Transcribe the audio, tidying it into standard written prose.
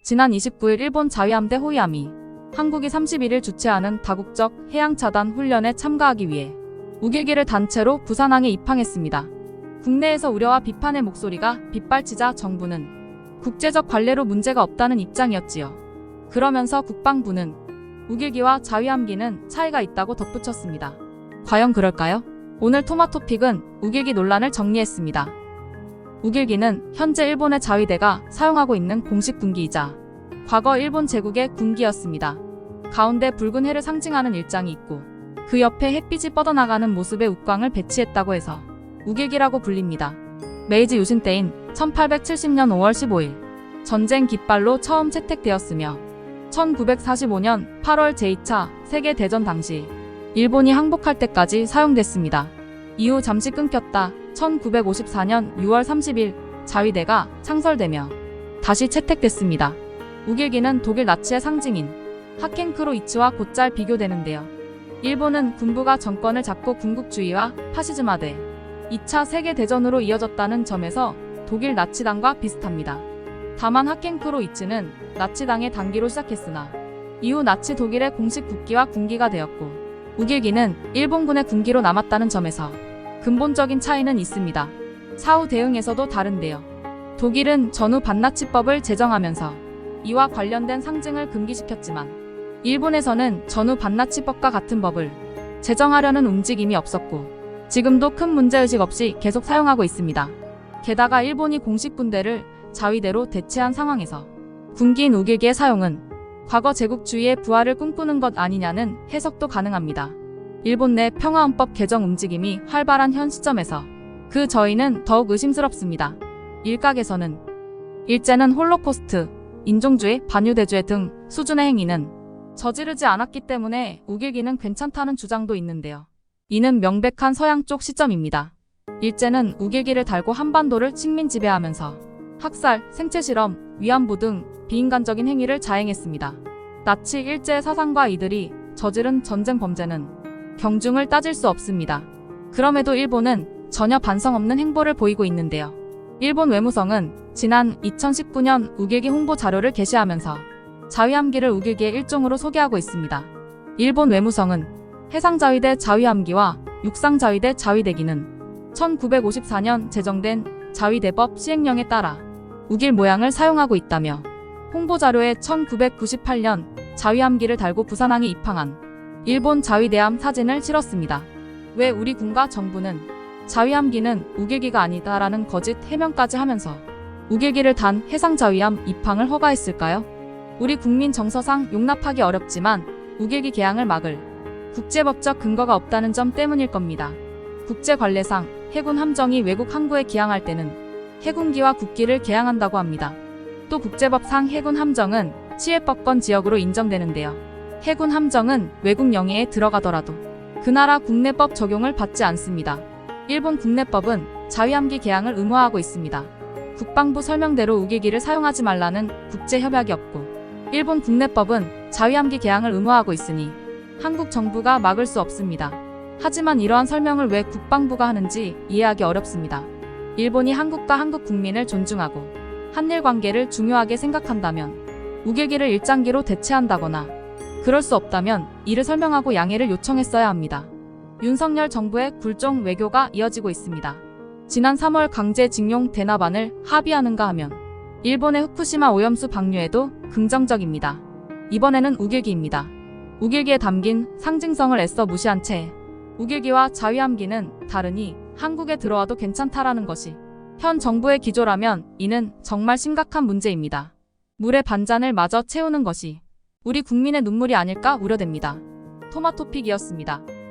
지난 29일 일본 자위함대 호위함이 한국이 31일 주최하는 다국적 해양차단 훈련에 참가하기 위해 우길기를 단체로 부산항에 입항했습니다. 국내에서 우려와 비판의 목소리가 빗발치자 정부는 국제적 관례로 문제가 없다는 입장이었지요. 그러면서 국방부는 우길기와 자위함기는 차이가 있다고 덧붙였습니다. 과연 그럴까요? 오늘 토마토픽은 우길기 논란을 정리했습니다. 우길기는 현재 일본의 자위대가 사용하고 있는 공식 군기이자 과거 일본 제국의 군기였습니다. 가운데 붉은 해를 상징하는 일장이 있고 그 옆에 햇빛이 뻗어나가는 모습의 uk광을 배치했다고 해서 우길기라고 불립니다. 메이지 유신 때인 1870년 5월 15일 전쟁 깃발로 처음 채택되었으며 1945년 8월 제2차 세계대전 당시 일본이 항복할 때까지 사용됐습니다. 이후 잠시 끊겼다 1954년 6월 30일 자위대가 창설되며 다시 채택됐습니다. 우길기는 독일 나치의 상징인 하켄크로이츠와 곧잘 비교되는데요. 일본은 군부가 정권을 잡고 군국주의와 파시즘화돼 2차 세계대전으로 이어졌다는 점에서 독일 나치당과 비슷합니다. 다만 하켄크로이츠는 나치당의 단기로 시작했으나 이후 나치 독일의 공식 국기와 군기가 되었고 우길기는 일본군의 군기로 남았다는 점에서 근본적인 차이는 있습니다. 사후 대응에서도 다른데요. 독일은 전후 반나치법을 제정하면서 이와 관련된 상징을 금기시켰지만 일본에서는 전후 반나치법과 같은 법을 제정하려는 움직임이 없었고 지금도 큰 문제의식 없이 계속 사용하고 있습니다. 게다가 일본이 공식 군대를 자위대로 대체한 상황에서 군기인 우길기의 사용은 과거 제국주의의 부활을 꿈꾸는 것 아니냐는 해석도 가능합니다. 일본 내 평화헌법 개정 움직임이 활발한 현 시점에서 그 저희는 더욱 의심스럽습니다. 일각에서는 일제는 홀로코스트, 인종주의, 반유대주의 등 수준의 행위는 저지르지 않았기 때문에 우길기는 괜찮다는 주장도 있는데요. 이는 명백한 서양 쪽 시점입니다. 일제는 우길기를 달고 한반도를 식민 지배하면서 학살, 생체실험, 위안부 등 비인간적인 행위를 자행했습니다. 나치 일제의 사상과 이들이 저지른 전쟁 범죄는 경중을 따질 수 없습니다. 그럼에도 일본은 전혀 반성 없는 행보를 보이고 있는데요. 일본 외무성은 지난 2019년 우길기 홍보 자료를 게시하면서 자위함기를 우길기의 일종으로 소개하고 있습니다. 일본 외무성은 해상자위대 자위함기와 육상자위대 자위대기는 1954년 제정된 자위대법 시행령에 따라 우길 모양을 사용하고 있다며 홍보자료에 1998년 자위함기를 달고 부산항에 입항한 일본 자위대함 사진을 실었습니다. 왜 우리 군과 정부는 자위함기는 우길기가 아니다라는 거짓 해명까지 하면서 우길기를 단 해상자위함 입항을 허가했을까요? 우리 국민 정서상 용납하기 어렵지만 우길기 개항을 막을 국제법적 근거가 없다는 점 때문일 겁니다. 국제관례상 해군 함정이 외국 항구에 기항할 때는 해군기와 국기를 개항한다고 합니다. 또 국제법상 해군 함정은 치해법권 지역으로 인정되는데요. 해군 함정은 외국 영해에 들어가더라도 그 나라 국내법 적용을 받지 않습니다. 일본 국내법은 자위함기 개항을 의무화하고 있습니다. 국방부 설명대로 우길기를 사용하지 말라는 국제협약이 없고 일본 국내법은 자위함기 개항을 의무화하고 있으니 한국 정부가 막을 수 없습니다. 하지만 이러한 설명을 왜 국방부가 하는지 이해하기 어렵습니다. 일본이 한국과 한국 국민을 존중하고 한일 관계를 중요하게 생각한다면 우길기를 일장기로 대체한다거나 그럴 수 없다면 이를 설명하고 양해를 요청했어야 합니다. 윤석열 정부의 굴종 외교가 이어지고 있습니다. 지난 3월 강제징용 대납안을 합의하는가 하면 일본의 후쿠시마 오염수 방류에도 긍정적입니다. 이번에는 우길기입니다. 우길기에 담긴 상징성을 애써 무시한 채 우길기와 자위함기는 다르니 한국에 들어와도 괜찮다라는 것이 현 정부의 기조라면 이는 정말 심각한 문제입니다. 물의 반잔을 마저 채우는 것이 우리 국민의 눈물이 아닐까 우려됩니다. 토마토픽이었습니다.